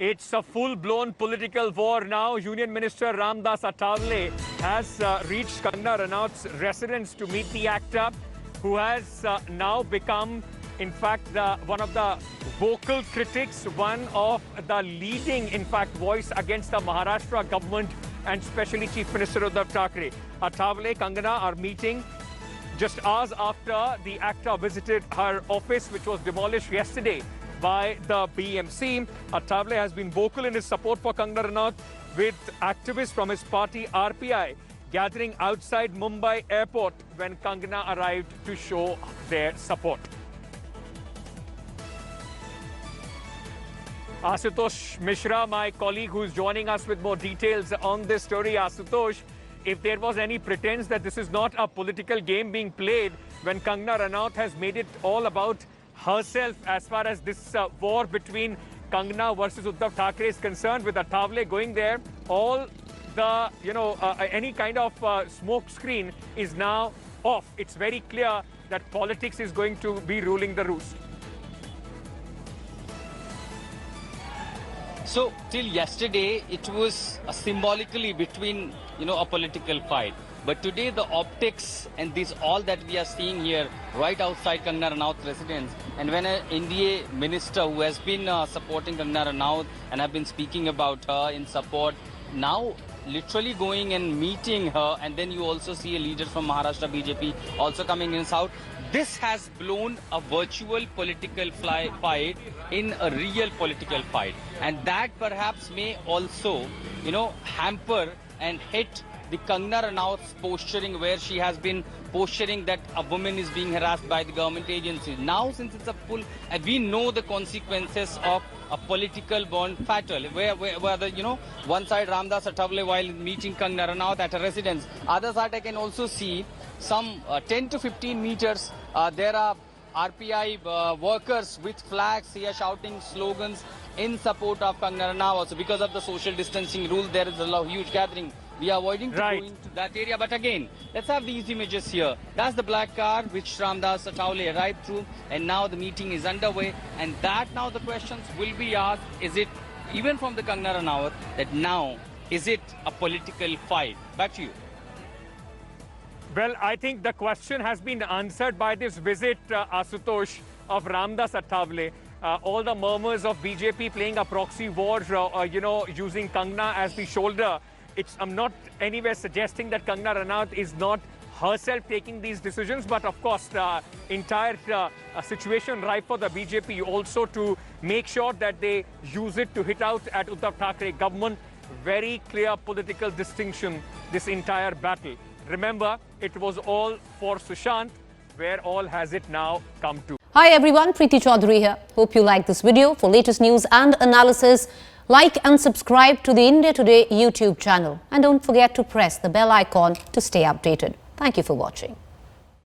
It's a full-blown political war now. Union Minister Ramdas Athavale has reached Kangana Ranaut's residence to meet the actor, who has now become, in fact, one of the vocal critics, one of the leading, in fact, voice against the Maharashtra government and especially Chief Minister Uddhav Thackeray. Athavale, Kangana are meeting just hours after the actor visited her office, which was demolished yesterday by the BMC. Athavale has been vocal in his support for Kangana Ranaut, with activists from his party RPI gathering outside Mumbai airport when Kangana arrived to show their support. Asutosh Mishra, my colleague, who is joining us with more details on this story. Asutosh, if there was any pretense that this is not a political game being played, when Kangana Ranaut has made it all about herself as far as this war between Kangana versus Uddhav Thackeray is concerned, with Athavale going there, all the, any kind of smoke screen is now off. It's very clear that politics is going to be ruling the roost. So till yesterday, it was symbolically between, a political fight. But today, the optics and this all that we are seeing here right outside Kangana Ranaut's residence, and when an NDA minister who has been supporting Kangana Ranaut and have been speaking about her in support, now literally going and meeting her, and then you also see a leader from Maharashtra BJP also coming in south. This has blown a virtual political fight in a real political fight, and that perhaps may also, hamper and hit the Kangana Ranaut's posturing, where she has been posturing that a woman is being harassed by the government agencies. Now, since it's a full, we know the consequences of a political bond fatal, where the, one side Ramdas Athavale while meeting Kangana Ranaut at a residence, other side I can also see some 10 to 15 meters, there are RPI workers with flags here shouting slogans in support of Kangana Ranaut. So because of the social distancing rule, there is a huge gathering. We are avoiding to go into that area. But again, let's have these images here. That's the black car which Ramdas Athavale arrived through, and now the meeting is underway. And that now the questions will be asked, is it, even from the Kangana Ranaut, that now, is it a political fight? Back to you. Well, I think the question has been answered by this visit, Asutosh, of Ramdas Athavale. All the murmurs of BJP playing a proxy war, using Kangana as the shoulder. I'm not anywhere suggesting that Kangana Ranaut is not herself taking these decisions, but of course, the entire situation ripe for the BJP also to make sure that they use it to hit out at Uddhav Thackeray government. Very clear political distinction, this entire battle. Remember, it was all for Sushant. Where all has it now come to? Hi everyone, Preeti Chaudhary here. Hope you like this video. For latest news and analysis, like and subscribe to the India Today YouTube channel. And don't forget to press the bell icon to stay updated. Thank you for watching.